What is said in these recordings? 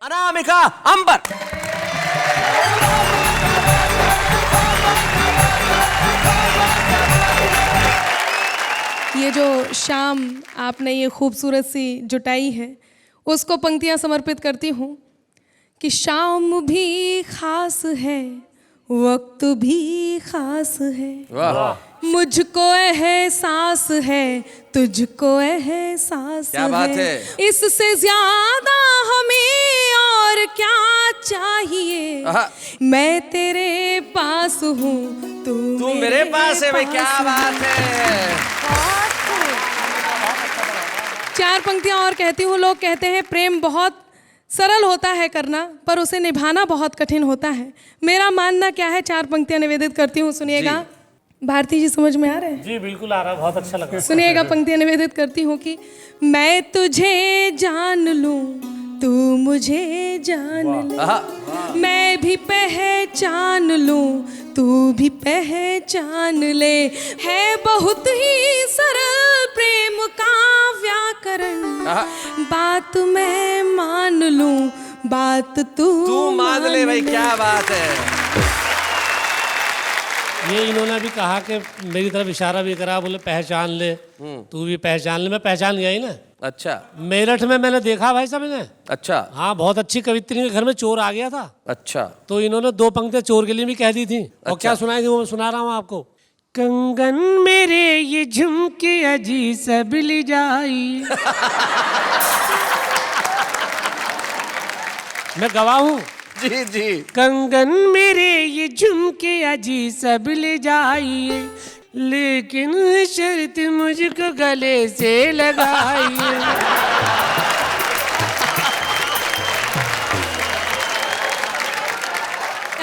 अनामिका अंबर। ये जो शाम आपने ये खूबसूरत सी जुटाई है उसको पंक्तियां समर्पित करती हूँ कि शाम भी खास है, वक्त भी खास है, मुझको एहसास है, तुझको एहसास क्या बात है? इससे ज्यादा हमें और क्या चाहिए। मैं तेरे पास हूँ, तू मेरे पास है भाई। क्या बात है। चार पंक्तियां और कहती हूँ। लोग कहते हैं प्रेम बहुत सरल होता है करना, पर उसे निभाना बहुत कठिन होता है। मेरा मानना क्या है, चार पंक्तियां निवेदित करती हूँ, सुनिएगा। भारती जी समझ में आ रहे हैं? जी बिल्कुल आ रहा है, बहुत अच्छा लगा। सुनिएगा, पंक्तियां निवेदित करती हूँ कि मैं तुझे जान लूं, तू मुझे जान ले, मैं भी पहचान लूं, तू भी पहचान ले। है बहुत ही सरल प्रेम का व्याकरण, बात मैं मान लूं, बात तू मान ले भाई। क्या बात है। ये इन्होंने भी कहा कि मेरी तरफ इशारा भी करा, बोले पहचान ले, तू भी पहचान ले। मैं पहचान गया ही ना। अच्छा। मेरठ में मैंने देखा भाई साहब इन्हें। अच्छा। हाँ, बहुत अच्छी कवित्री के घर में चोर आ गया था। अच्छा। तो इन्होंने दो पंक्तियां चोर के लिए भी कह दी थी। और क्या सुनाएगी वो मैं सुना रहा हूँ आपको। कंगन मेरे ये झुमके अजी सब ले जाई। मैं गवाह हूँ। जी जी। कंगन मेरे ये झुमके अजी सब ले जाइए, लेकिन शर्त मुझको गले से लगाइए।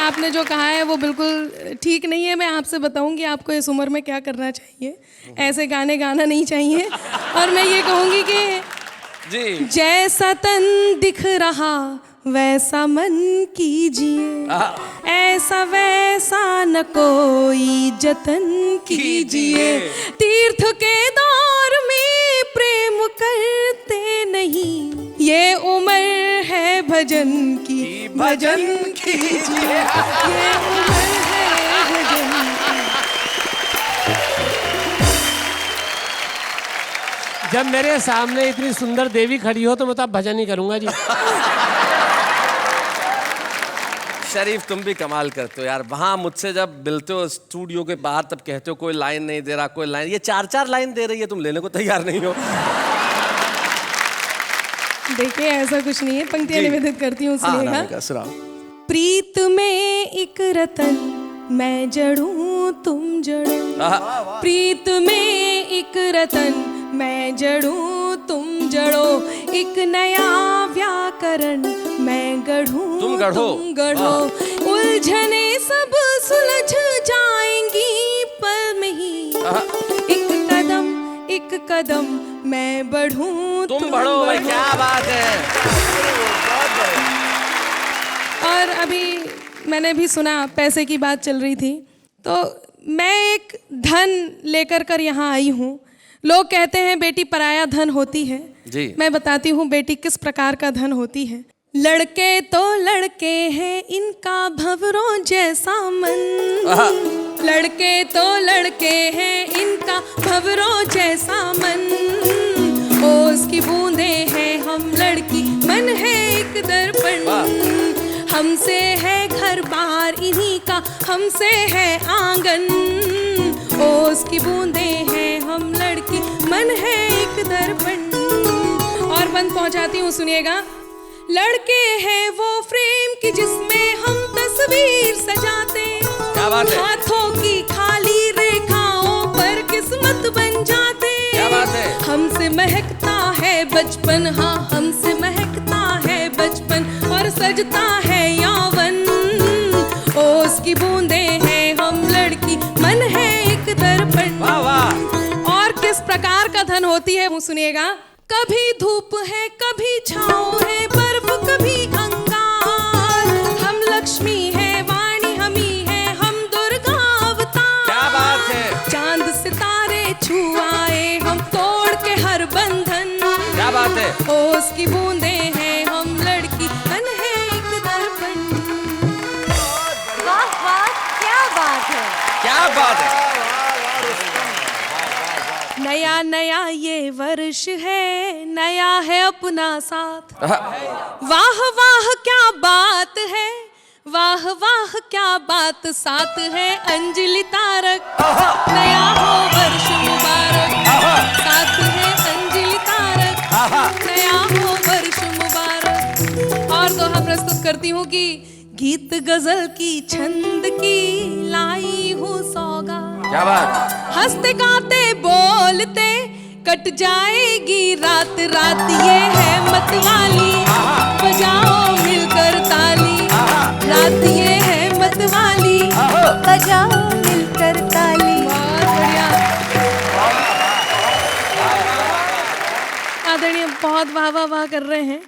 आपने जो कहा है वो बिल्कुल ठीक नहीं है। मैं आपसे बताऊंगी आपको इस उम्र में क्या करना चाहिए। ऐसे गाने गाना नहीं चाहिए। और मैं ये कहूंगी कि जी, जैसा तन दिख रहा वैसा मन कीजिए, ऐसा वैसा न कोई जतन कीजिए। तीर्थ के दौर में प्रेम करते नहीं, ये उम्र है भजन की, भजन कीजिए। ये उम्र है भजन की। जब मेरे सामने इतनी सुंदर देवी खड़ी हो तो मैं तो अब भजन ही करूंगा जी। शरीफ तुम भी कमाल करते हो यार। वहाँ मुझसे जब मिलते हो स्टूडियो के बाहर तब कहते हो कोई लाइन नहीं दे रहा, कोई लाइन। ये चार चार लाइन दे रही है, तुम लेने को तैयार नहीं हो। देखिए ऐसा कुछ नहीं है। पंक्तियां निवेदित करती हूँ, सुनिएगा। प्रीत में एक रतन मैं जड़ूं तुम जड़ो, प्रीत में एक रतन मैं जड़ूं तुम जड़ो, एक नया व्याकरण मैं गढ़ूं तुम गढ़ो। उलझने सब सुलझ जाएंगी पल में ही, एक कदम मैं बढ़ूं तुम बढ़ो। क्या बात है। और अभी मैंने भी सुना पैसे की बात चल रही थी, तो मैं एक धन लेकर कर यहाँ आई हूँ। लोग कहते हैं बेटी पराया धन होती है जी। मैं बताती हूँ बेटी किस प्रकार का धन होती है। लड़के तो लड़के हैं, इनका भंवरों जैसा मन, लड़के तो लड़के हैं, इनका भंवरों जैसा मन। ओस की बूंदे हैं हम लड़की, मन है एक दर्पण। हमसे है घर बार इन्हीं का, हमसे है आंगन। ओस की बूंदे हैं हम लड़की, मन है एक दर्पण। और बंद पहुंचाती हूँ, सुनिएगा। लड़के हैं वो फ्रेम की जिसमें हम तस्वीर सजाते, क्या बात है। हाथों की खाली रेखाओं पर किस्मत बन जाते। क्या बात है। हमसे महकता है बचपन, हाँ हमसे महकता है बचपन, और सजता है यौवन। ओस की बूंदे हैं हम लड़की, मन है एक दर्पण। वाह वाह। और किस प्रकार का धन होती है वो सुनिएगा। कभी धूप है कभी छाँव है, बर्फ कभी अंगार, हम लक्ष्मी है वाणी हम ही है, हम दुर्गा अवतार। क्या बात है। चांद सितारे छू आए हम तोड़ के हर बंधन। क्या बात है। ओस की बूंदे हैं हम लड़की, मन नया नया ये वर्ष है, नया है अपना साथ। वाह वाह क्या बात है, वाह वाह क्या बात, साथ है अंजलि तारक। नया हो वर्ष मुबारक, साथ है अंजलि तारक। नया हो वर्ष मुबारक। और दोहा प्रस्तुत करती हूँ कि गीत गजल की छंद की लाई हूँ सौगात। क्या बात। हंसते गाते बोलते कट जाएगी रात रात, ये है मत वाली, बजाओ मिलकर ताली। रात ये है मत वाली, बजाओ मिलकर ताली। बहुत बढ़िया आदरणीय, बहुत वाह वाह वाह कर रहे हैं।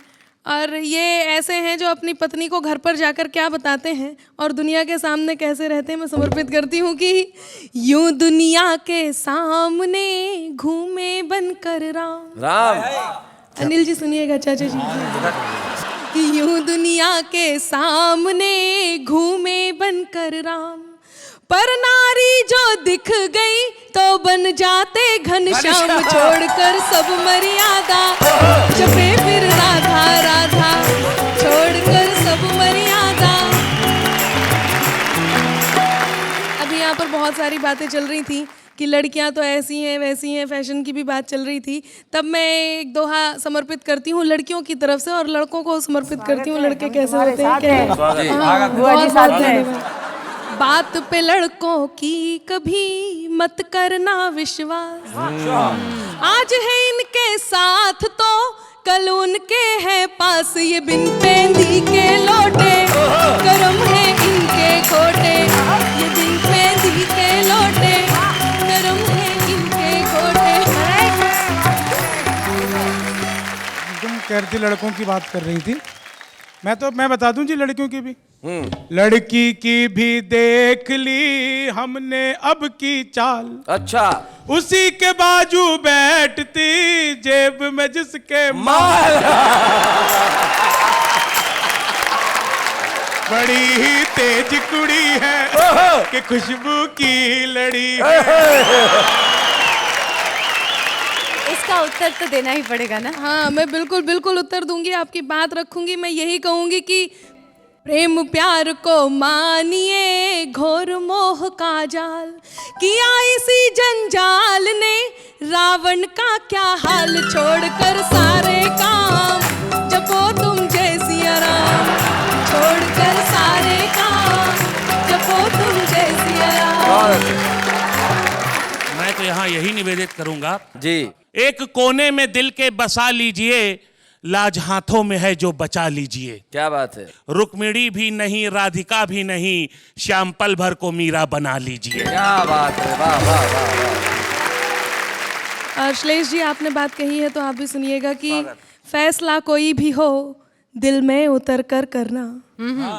और ये ऐसे हैं जो अपनी पत्नी को घर पर जाकर क्या बताते हैं और दुनिया के सामने कैसे रहते हैं। मैं समर्पित करती हूँ कि यूं दुनिया के सामने घूमे बनकर राम। अनिल जी सुनिएगा, चाचा जी। यूं दुनिया के सामने घूमे बनकर राम, पर नारी जो दिख गई तो बन जाते घनश्याम। छोड़कर सब मर्यादा जपे फिर राधा राधा, छोड़कर सब मर्यादा। अभी यहाँ पर बहुत सारी बातें चल रही थी कि लड़कियां तो ऐसी हैं वैसी हैं, फैशन की भी बात चल रही थी। तब मैं एक दोहा समर्पित करती हूँ लड़कियों की तरफ से और लड़कों को समर्पित करती हूँ। लड़के कैसे होते हैं? बात पे लड़कों की कभी मत करना विश्वास, आज है इनके साथ तो कल उनके है पास। ये बिन पेंदी के लौटे, करम है इनके खोटे। ये बिन पेंदी के लौटे, करम है इनके खोटे। तुम कह रही थी लड़कों की बात कर रही थी, मैं बता दूं जी लड़कियों की भी। लड़की की भी देख ली हमने अब की चाल। अच्छा। उसी के बाजू बैठती जेब में जिसके माल। बड़ी ही तेज कुड़ी है कि खुशबू की लड़ी है। इसका उत्तर तो देना ही पड़ेगा ना। हाँ, मैं बिल्कुल बिल्कुल उत्तर दूंगी, आपकी बात रखूंगी। मैं यही कहूंगी कि प्रेम प्यार को मानिए घोर मोह का जाल, किया इसी जंजाल ने रावण का क्या हाल। छोड़कर सारे काम जपो तुम जय सिया राम, छोड़कर सारे काम जपो तुम जय सिया राम। मैं तो यहाँ यही निवेदित करूंगा जी, एक कोने में दिल के बसा लीजिए, लाज हाथों में है जो बचा लीजिए। क्या बात है। रुक्मिणी भी नहीं, राधिका भी नहीं, श्याम पल भर को मीरा बना लीजिए। क्या बात है, वाह वाह वाह। श्लेष जी, आपने बात कही है तो आप भी सुनिएगा कि फैसला कोई भी हो दिल में उतर कर करना।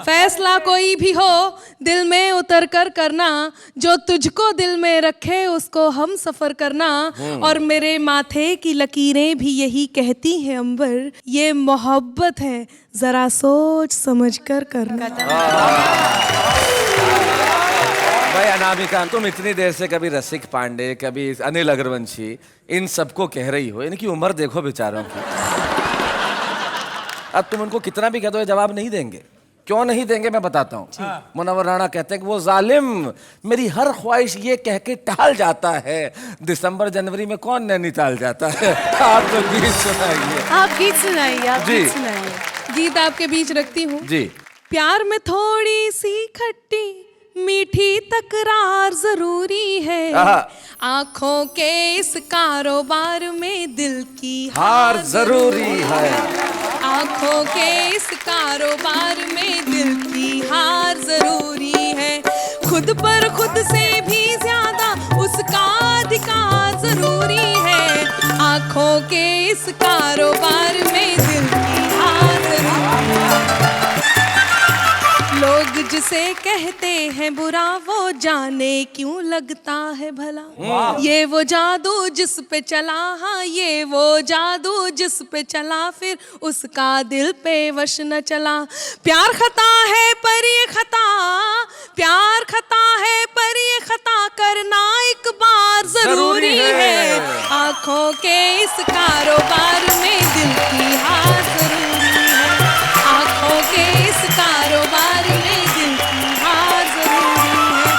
फैसला कोई भी हो दिल में उतर कर करना, जो तुझको दिल में रखे उसको हम सफर करना। और मेरे माथे की लकीरें भी यही कहती हैं अंबर, ये मोहब्बत है जरा सोच समझ कर करना। भाई अनामिका, तुम इतनी देर से कभी रसिक पांडे, कभी अनिल अग्रवंशी, इन सबको कह रही हो, इनकी उम्र देखो बेचारों की। अब तुम उनको कितना भी कह दो ये जवाब नहीं देंगे। क्यों नहीं देंगे मैं बताता हूँ। मुनव्वर राणा कहते हैं कि वो जालिम मेरी हर ख्वाहिश ये कह के टाल जाता है, दिसंबर जनवरी में कौन नैनीताल जाता है। आप तो गीत सुनाइए। आप गीत सुनाइए, आप गीत सुनाइए। गीत आपके बीच रखती हूँ जी। प्यार में थोड़ी सी खट्टी मीठी तकरार जरूरी है, आंखों के इस कारोबार में दिल की हार जरूरी है। आंखों के इस कारोबार में दिल की हार जरूरी है, खुद पर खुद से भी ज्यादा उसका अधिकार जरूरी है। आंखों के इस कारोबार में दिल की हार जरूरी है। लोग जिसे कहते हैं बुरा वो जाने क्यों लगता है भला, ये वो जादू जिस पे चला, हाँ ये वो जादू जिस पे चला, फिर उसका दिल पे वश न चला। प्यार खता है पर ये खता, प्यार खता है पर ये खता, करना एक एक बार जरूरी है, आंखों के इस कारोबार में दिल की हार जरूरी है, आंखों के इस कारोबार में दिल की हार जरूरी है।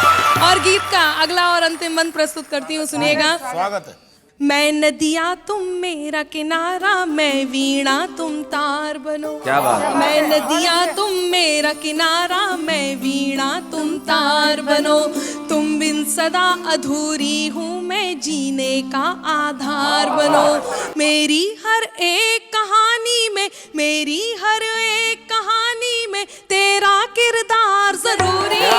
और गीत का अगला और अंतिम मंत्र प्रस्तुत करती हूँ, सुनिएगा। स्वागत है। मैं नदिया तुम मेरा किनारा, मैं वीणा तुम तार बनो। क्या बात। मैं नदिया तुम मेरा किनारा, मैं वीणा तुम तार बनो। तुम बिन सदा अधूरी हूँ मैं, जीने का आधार बनो। मेरी हर एक कहानी में, मेरी हर एक कहानी में तेरा किरदार जरूरी है,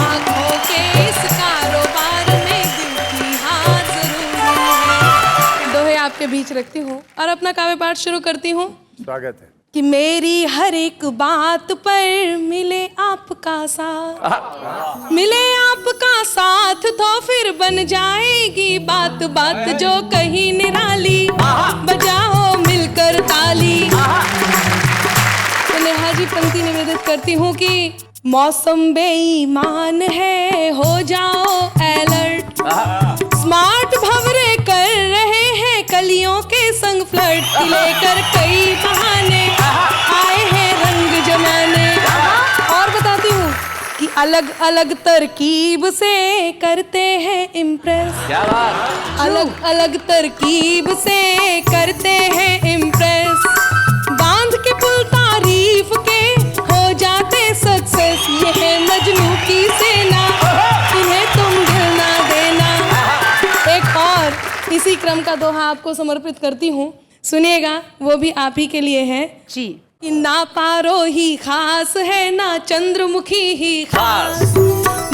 आंखों के इस कारोबार में दिल की हार जरूरी है। दोहे आपके बीच रखती हूँ और अपना काव्य पाठ शुरू करती हूँ। स्वागत है। कि मेरी हर एक बात पर मिले आपका साथ, मिले आपका साथ तो फिर बन जाएगी बात बात जो कहीं निराली, बजाओ मिलकर ताली। तो नेहा जी पंक्ति निवेदित करती हूँ कि मौसम बेईमान है, हो जाओ अलर्ट, स्मार्ट भंवरे कर रहे हैं कलियों के संग फ्लर्ट, लेकर कई बहाने आए हैं रंग जमाने। और बताती हूँ कि अलग अलग तरकीब से करते हैं इम्प्रेस, क्या बात। अलग अलग तरकीब से करते हैं इम्प्रेस, बांध के पुल तारीफ के हो जाते सक्सेस। ये है मजनू की सेना, इन्हें तुम दिल ना देना। एक और इसी क्रम का दोहा आपको समर्पित करती हूँ, सुनिएगा, वो भी आप ही के लिए है जी। कि ना पारो ही खास है, ना चंद्रमुखी ही खास,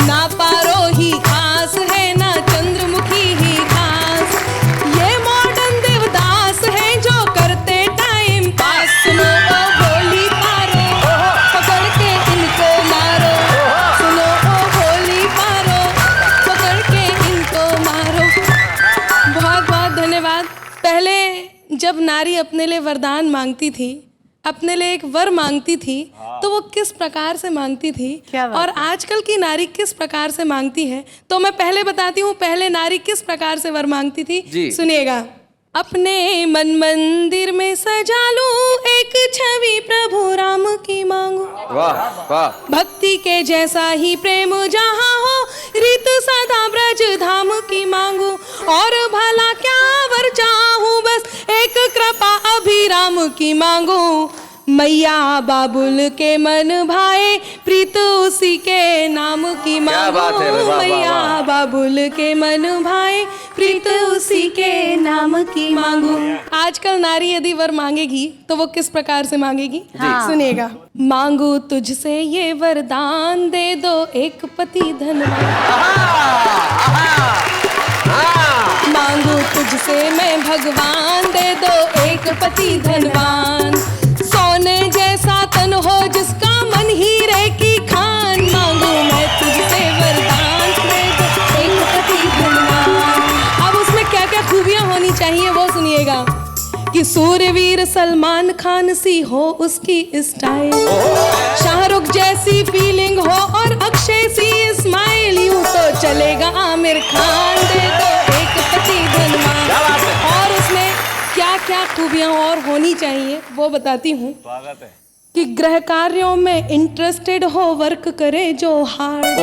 ना पारो ही खास है, ना चंद्रमुखी ही खास। ये मॉडर्न देवदास है जो करते टाइम पास। सुनो ओ भोली पारो, पकड़ के इनको मारो, सुनो ओ भोली पारो, पकड़ के इनको मारो। बहुत बहुत धन्यवाद। पहले जब नारी अपने लिए वरदान मांगती थी, अपने लिए एक वर मांगती थी, तो वो किस प्रकार से मांगती थी, क्या बात और आजकल की नारी किस प्रकार से मांगती है, तो मैं पहले बताती हूँ पहले नारी किस प्रकार से वर मांगती थी। सुनिएगा। अपने मन मंदिर में सजा लूं एक छवि प्रभु राम की मांगू, वाह वाह। भक्ति के जैसा ही प्रेम जहाँ हो, रीत सदा ब्रज धाम की मांगू। और भला क्या वर चाहूं, बस एक कृपा अभिराम की मांगू। मैया बाबुल के मन भाए, प्रीत उसी के नाम की मांगू। मैया बाबुल के मन भाए, प्रीत उसी के नाम की मांगू। आजकल नारी यदि वर मांगेगी तो वो किस प्रकार से मांगेगी, सुनिएगा। मांगू तुझसे ये वरदान, दे दो एक पति धनवान। मांगू तुझसे मैं भगवान, दे दो एक पति धनवान। सोने जैसा तन हो जिसका मन हीरे की खान, मांगू मैं तुझसे वरदान, दे दो एक पति धनवान। अब उसमें क्या क्या खूबियां होनी चाहिए वो सुनिएगा। कि सूर्यवीर सलमान खान सी हो उसकी स्टाइल, शाहरुख जैसी फीलिंग हो और अक्षय सी स्माइल, यूं तो चलेगा आमिर खान, दे दो एक पति धनवान। और उसमें क्या क्या खूबियां और होनी चाहिए वो बताती हूँ। कि गृह कार्यों में इंटरेस्टेड हो, वर्क करे जो हार्ड,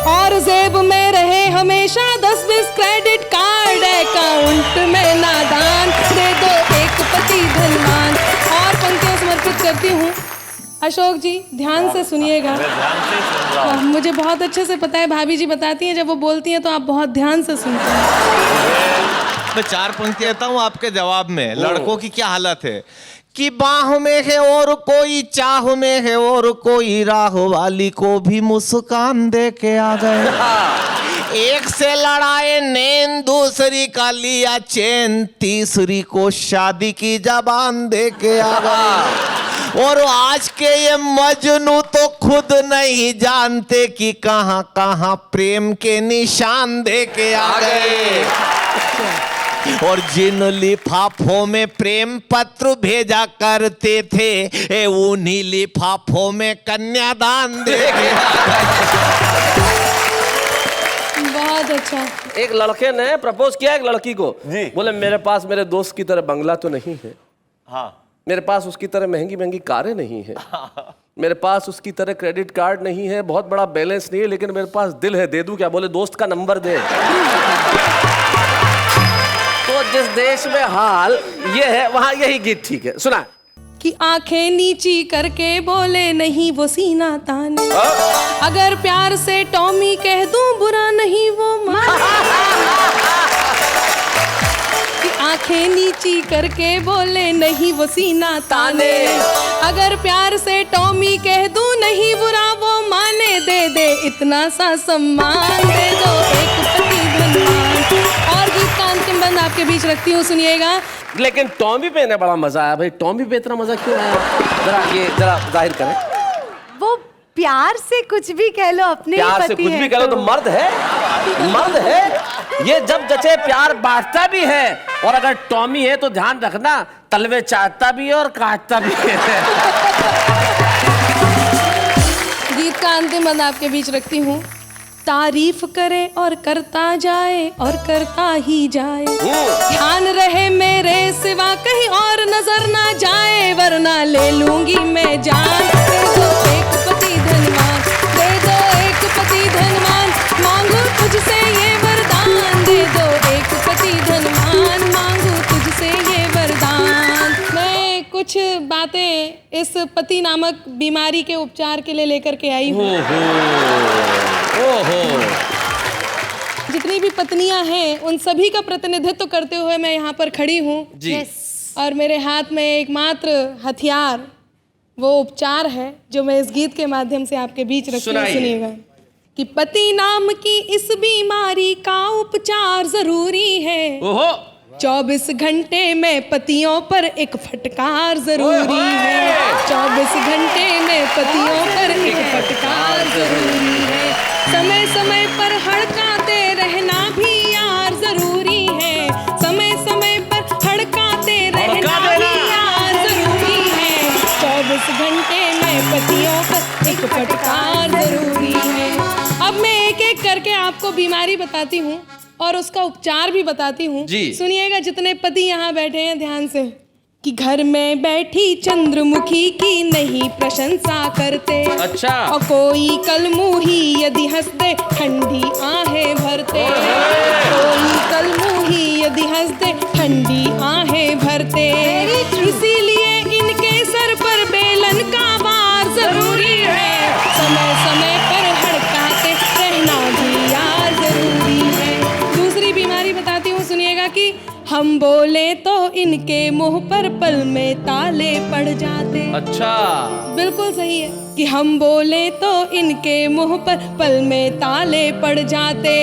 और जेब में रहे हमेशा 10-20 क्रेडिट कार्ड, अकाउंट में नादान, दे दो एक पति धनवान। और पंक्तियां समर्पित करती हूँ। अशोक जी ध्यान से सुनिएगा। मुझे बहुत अच्छे से पता है, भाभी जी बताती हैं, जब वो बोलती हैं तो आप बहुत ध्यान से सुनते हैं। मैं 4 पंक्तियां देता हूँ आपके जवाब में। लड़कों की क्या हालत है कि बाह में है और कोई, चाह में है और कोई, राह वाली को भी मुस्कान दे के आ गए। एक से लड़ाए नैन, दूसरी का लिया चैन, तीसरी को शादी की जबान दे के आ गए। और आज के ये मजनू तो खुद नहीं जानते कि कहां कहां प्रेम के निशान दे के आ गए। और जिन लिफाफों में प्रेम पत्र भेजा करते थे, उन्हीं लिफाफों में कन्यादान दे गया। बहुत बहुत अच्छा। एक लड़के ने प्रपोज किया एक लड़की को, बोले मेरे पास मेरे दोस्त की तरह बंगला तो नहीं है, मेरे पास उसकी तरह महंगी महंगी कारें नहीं है, मेरे पास उसकी तरह क्रेडिट कार्ड नहीं है, बहुत बड़ा बैलेंस नहीं है, लेकिन मेरे पास दिल है, दे दूं क्या? बोले दोस्त का नंबर दे। तो जिस देश में हाल ये है वहां यही गीत ठीक है। सुना कि आंखें नीची करके बोले नहीं वो सीना ताने, अगर प्यार से टॉमी कह दूं बुरा नहीं वो कि आंखें नीची करके बोले नहीं वो सीना ताने, अगर प्यार से टॉमी कह दूं नहीं बुरा वो माने, दे दे इतना सा सम्मान, दे दो एक पति धनवान। और गीत का अंतिम बंद आपके बीच रखती हूँ, सुनिएगा। लेकिन टॉमी पे ने बड़ा मजा आया भाई, टॉमी पे इतना मजा क्यों आया? जरा जाहिर करें। वो प्यार से कुछ भी कह लो, अपने प्यार से कुछ भी कह लो तो मर्द है, मर्द है। ये जब जचे प्यार बांटता भी है, और अगर टॉमी है तो ध्यान रखना तलवे चाटता भी है और काटता भी है। गीत का अंतिम बंद आपके बीच रखती हूँ। तारीफ करे और करता जाए और करता ही जाए, ध्यान रहे मेरे सिवा कहीं और नजर ना जाए, वरना ले लूंगी मैं जान। दे दो एक पति धनवान, दे दो एक पति धनवान, मांगू तुझसे ये वरदान, दे दो एक पति धनवान, मांगू तुझसे ये वरदान। मैं कुछ बातें इस पति नामक बीमारी के उपचार के लिए लेकर के आई हूँ। जितनी भी पत्नियां हैं उन सभी का प्रतिनिधित्व करते हुए मैं यहाँ पर खड़ी हूँ जी। और मेरे हाथ में एकमात्र हथियार वो उपचार है जो मैं इस गीत के माध्यम से आपके बीच रखती हूँ। सुनिएगा कि पति नाम की इस बीमारी का उपचार जरूरी है, 24 घंटे में पतियों पर एक फटकार जरूरी है, 24 घंटे में पतियों पर एक फटकार जरूरी है, समय समय पर हड़काते रहना भी यार जरूरी है, समय समय पर हड़काते रहना भी यार जरूरी है, 24 घंटे में पतियों पर एक फटकार जरूरी है। अब मैं एक एक करके आपको बीमारी बताती हूँ और उसका उपचार भी बताती हूँ। सुनिएगा जितने पति यहाँ बैठे हैं ध्यान से, कि घर में बैठी चंद्रमुखी की नहीं प्रशंसा करते, अच्छा। और कोई कलमुही यदि हंस दे ठंडी आहें भरते, कोई कलमुही यदि हंस दे ठंडी आहें भरते, इसीलिए इनके सर पर बेलन का वार जरूरी है, समय समय पर हड़काते रहना भी यार जरूरी है। दूसरी बीमारी बताती हूँ, सुनिएगा कि हम बोले तो इनके मुंह पर पल में ताले पड़ जाते। अच्छा, बिल्कुल सही है कि हम बोले तो इनके मुंह पर पल में ताले पड़ जाते,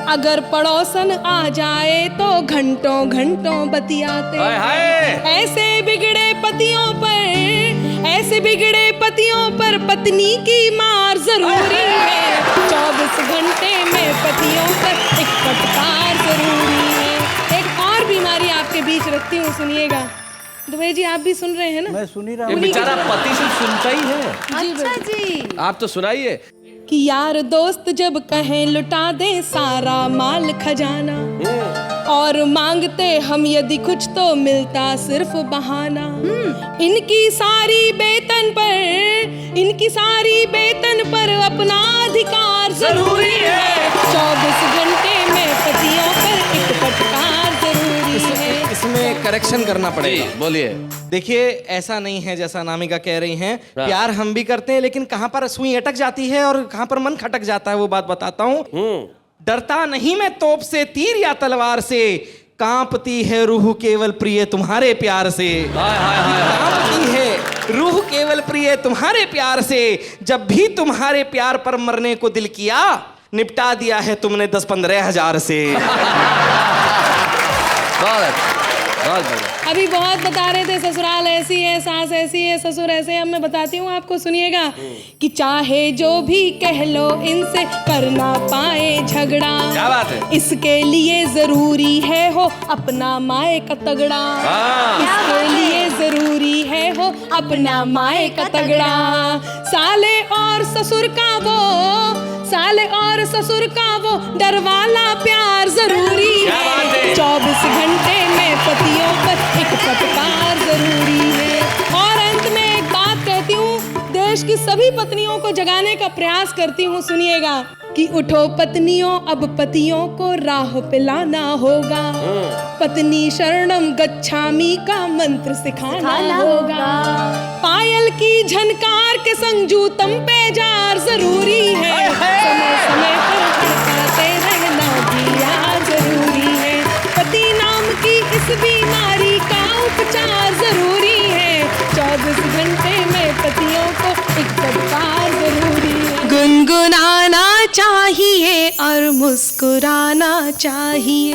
अगर पड़ोसन आ जाए तो घंटों घंटों बतियाते। ऐसे बिगड़े पतियों पर, ऐसे बिगड़े पतियों पर पत्नी की मार जरूरी है, 24 घंटे में पतियों पर एक फटकार जरूरी है। एक और बीमारी आपके बीच रखती हूँ, सुनिएगा। दुबे जी आप भी सुन रहे हैं ना? मैं सुन ही रहा ये हूँ। बेचारा पति सिर्फ सुनता ही है। अच्छा जी, आप तो सुनाइए। कि यार दोस्त जब कहें लुटा दे सारा माल खजाना, और मांगते हम यदि कुछ तो मिलता सिर्फ बहाना, इनकी सारी बेतन पर, इनकी सारी बेतन पर अपना अधिकार जरूरी है, 24 घंटे में पतियों पर एक फटकार जरूरी है। इसमें करेक्शन करना पड़ेगा। बोलिए। देखिए ऐसा नहीं है जैसा नामिका कह रही हैं, प्यार हम भी करते हैं, लेकिन कहाँ पर सुई अटक जाती है और कहाँ पर मन खटक जाता है वो बात बताता हूँ। डरता नहीं मैं तोप से, तीर या तलवार से, कांपती है रूह केवल प्रिय तुम्हारे प्यार से, कांपती है रूह केवल प्रिय तुम्हारे प्यार से, जब भी तुम्हारे प्यार पर मरने को दिल किया, निपटा दिया है तुमने 10-15 हजार से। अभी बहुत बता रहे थे ससुराल ऐसी है, सास ऐसी है, ससुर ऐसे। अब मैं बताती हूँ आपको, सुनिएगा कि चाहे जो भी कह लो इनसे कर ना पाए झगड़ा, क्या बात है? इसके लिए जरूरी है हो अपना माए का तगड़ा, इसके लिए जरूरी है हो अपना माए का तगड़ा, साले और ससुर का वो, साले और ससुर का वो डर वाला प्यार जरूरी है। 24 घंटे में पतियों पर एक फटकार जरूरी है। और अंत में एक बात कहती हूँ, देश की सभी पत्नियों को जगाने का प्रयास करती हूँ, सुनिएगा कि उठो पत्नियों, अब पतियों को राह पे लाना होगा। पत्नी शरणम गच्छामि का मंत्र सिखाना होगा। पायल की झनकार के संग जूतम पे जार जरूरी है। समय समय पर खड़काते रहना भी यार जरूरी है। पति नाम की इस बीमारी का उपचार जरूरी है। 24 घंटे में पतियों को एक फटकार जरूरी है। गुनगुनाना चाहिए और मुस्कुराना चाहिए।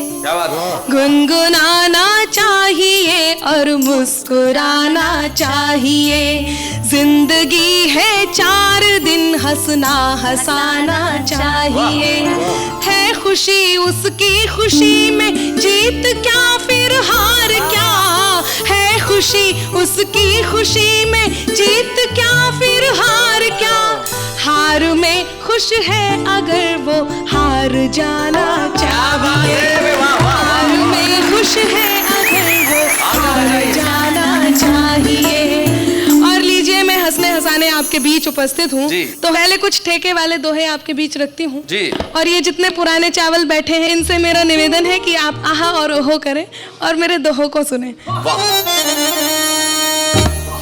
गुनगुनाना चाहिए और मुस्कुराना चाहिए। जिंदगी है 4 दिन, हंसना हंसाना चाहिए। है खुशी उसकी खुशी में, जीत क्या फिर हार क्या। है खुशी उसकी खुशी में, जीत क्या फिर हार क्या। हार में खुश है अगर वो हार जाना चाहिए। हार में खुश है अगर वो हार जाना चाहिए। और लीजिए, मैं हंसने हंसाने आपके बीच उपस्थित हूँ, तो पहले कुछ ठेके वाले दोहे आपके बीच रखती हूँ। और ये जितने पुराने चावल बैठे हैं, इनसे मेरा निवेदन है कि आप आहा और ओहो करें और मेरे दोहों को सुने।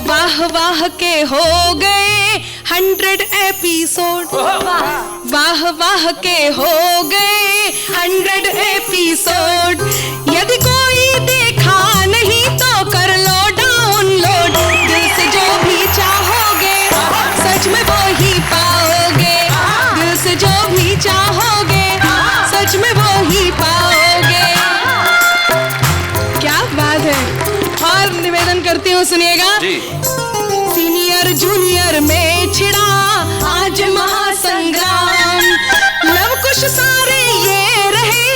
वाह वाह के हो गए 100 एपिसोड। वाह वाह के हो गए 100 एपिसोड। यदि कोई देखा नहीं तो कर लो डाउनलोड। दिल से जो भी चाहोगे सच में वो ही पाओगे। दिल से जो भी चाहोगे सच में वो ही पाओगे। क्या बात है। और निवेदन करती हूँ, सुनिएगा। सीनियर जूनियर में छिड़ा आज महासंग्राम। लव कुश सारे ये रहे,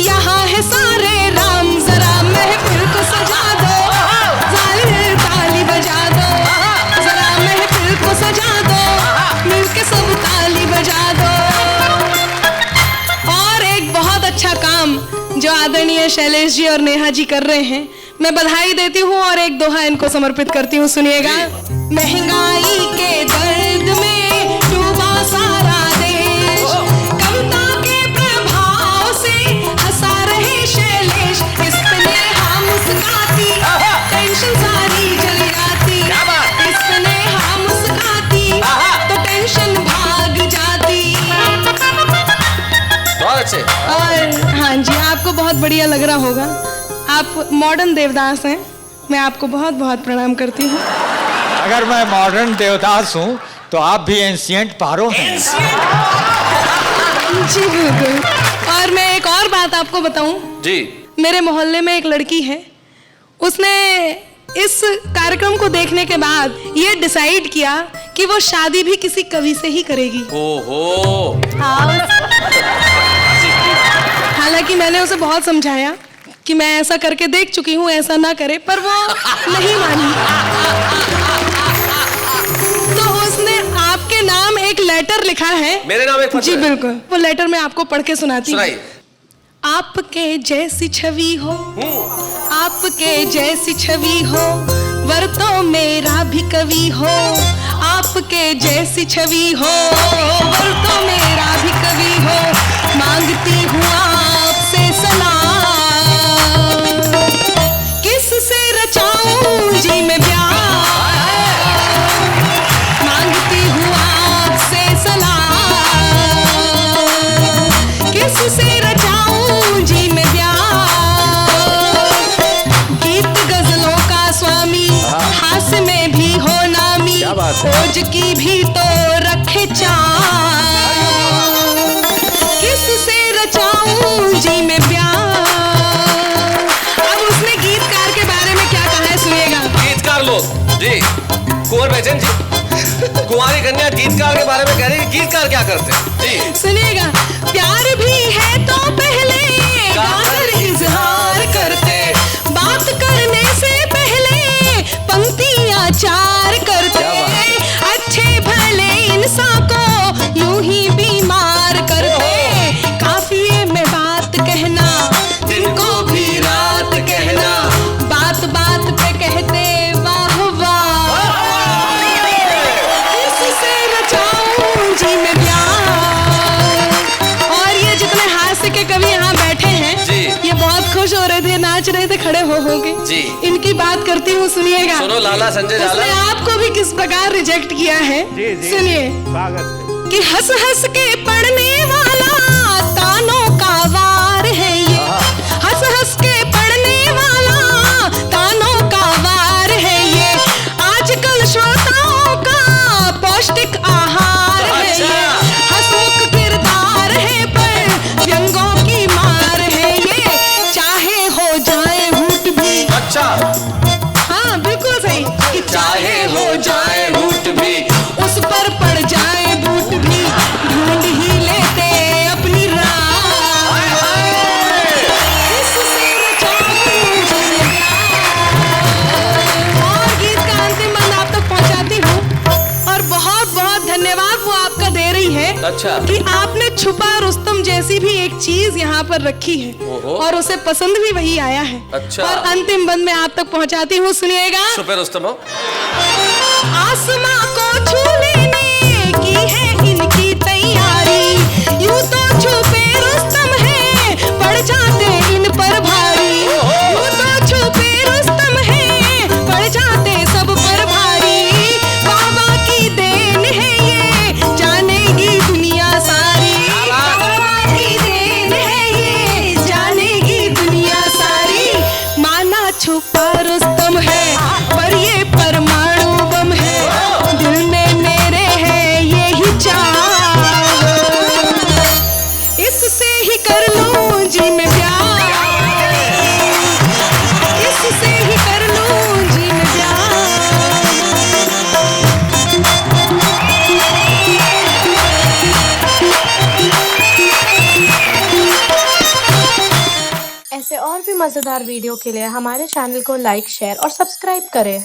यहाँ है सारे राम। जरा महफिल को सजा दो, जालिम ताली बजा दो। जरा महफिल को सजा दो, मिलके सब ताली बजा दो। और एक बहुत अच्छा काम जो आदरणीय शैलेश जी और नेहा जी कर रहे हैं, मैं बधाई देती हूँ और एक दोहा इनको समर्पित करती हूँ, सुनिएगा। महंगाई के दर्द में डूबा सारा देश, कमता के प्रभाव से हंसा रहे शैलेश। इस पे नेहा मुस्कुराती, टेंशन सारी चली जाती। इस पे नेहा मुस्कुराती तो टेंशन भाग जाती। बहुत अच्छे। और हाँ जी, आपको बहुत बढ़िया लग रहा होगा। आप मॉडर्न देवदास हैं, मैं आपको बहुत बहुत प्रणाम करती हूँ। अगर मैं मॉडर्न देवदास हूँ तो आप भी एंशिएंट पारो हैं। जी बिल्कुल। और मैं एक और बात आपको बताऊं जी। मेरे मोहल्ले में एक लड़की है, उसने इस कार्यक्रम को देखने के बाद ये डिसाइड किया कि वो शादी भी किसी कवि से ही करेगी। ओहो। हालांकि मैंने उसे बहुत समझाया कि मैं ऐसा करके देख चुकी हूँ, ऐसा ना करे, पर वो नहीं मानी। तो उसने आपके नाम एक लेटर लिखा है। मेरे नाम एक पत्र? जी बिल्कुल। वो लेटर मैं आपको पढ़ के सुनाती हूँ। सुनाइए। आपके जैसी छवि हो, आपके जैसी छवि हो, वर तो मेरा भी कवि हो। आपके जैसी छवि हो, वर तो मेरा भी कवि हो। मांगती हूँ आपसे सलाह, किससे रचाऊं जी मैं प्यार। मांगती हूँ आपसे सलाह, किससे रचाऊं जी मैं प्यार। गीत गजलों का स्वामी, हास्य में भी हो नामी, खोज की भी तो रखे चार। किससे रचाऊं जी मैं प्यार। अब उसने गीतकार के बारे में क्या कहा है, सुनिएगा। गीतकार लोग जी, कुंवर बेचन जी, कुंवारी कन्या गीतकार के बारे में कह रही है। गीतकार क्या करते हैं जी? सुनिएगा। प्यार भी है तो पहले गाकर इजहार करते, बात करने से पहले पंक्तियां चार करते। अच्छे भले इंसान को यूं ही बीमार रहे थे खड़े होंगे जी। इनकी बात करती हूँ, सुनिएगा। सुनो लाला संजय उसने लाला। आपको भी किस प्रकार रिजेक्ट किया है, सुनिए। कि हंस हंस के पढ़ने वाला तानों का वार है ये, हंस हंस के पढ़ने वाला तानों का वार है ये, आजकल श्रोताओं का पौष्टिक आहार है ये, हंसमुख किरदार है पर व्यंगों की मार है ये, चाहे हो जाए हूट भी। अच्छा हाँ बिल्कुल सही, कि चाहे हो जाए हूट भी, उस पर पड़ जाए बूट भी, ढूंढ ही लेते अपनी राह। इससे रचाऊं जिसे प्यार। और गीत का अंतिम अंत आप तक पहुंचाती हूँ, और बहुत बहुत धन्यवाद वो आपका दे रही है। अच्छा। कि आपने छुपा रुस्तम जैसी भी एक चीज यहाँ पर रखी है, और उसे पसंद भी वही आया है। अच्छा। और अंतिम बंद में आप तक पहुंचाती हूँ, सुनिएगा। छुपे रुस्तम हो। आसमां को छू लेने की है इनकी तैयारी, यूं तो छुपे रुस्तम है पड़ जाते इन पर भारी, यूं तो छुपे रुस्तम है पड़ जाते सब पर भारी, बाबा की देन है ये जानेगी दुनिया सारी, बाबा की देन है ये जानेगी दुनिया सारी, माना छुपा रुस्तम है पर ये परमाणु बम है, दिल में मेरे है ये ही चाह, इससे ही कर लूं जी मैं प्यार, इससे ही कर लूं जी मैं प्यार। ऐसे और भी मज़ेदार वीडियो के लिए हमारे चैनल को लाइक, शेयर और सब्सक्राइब करें।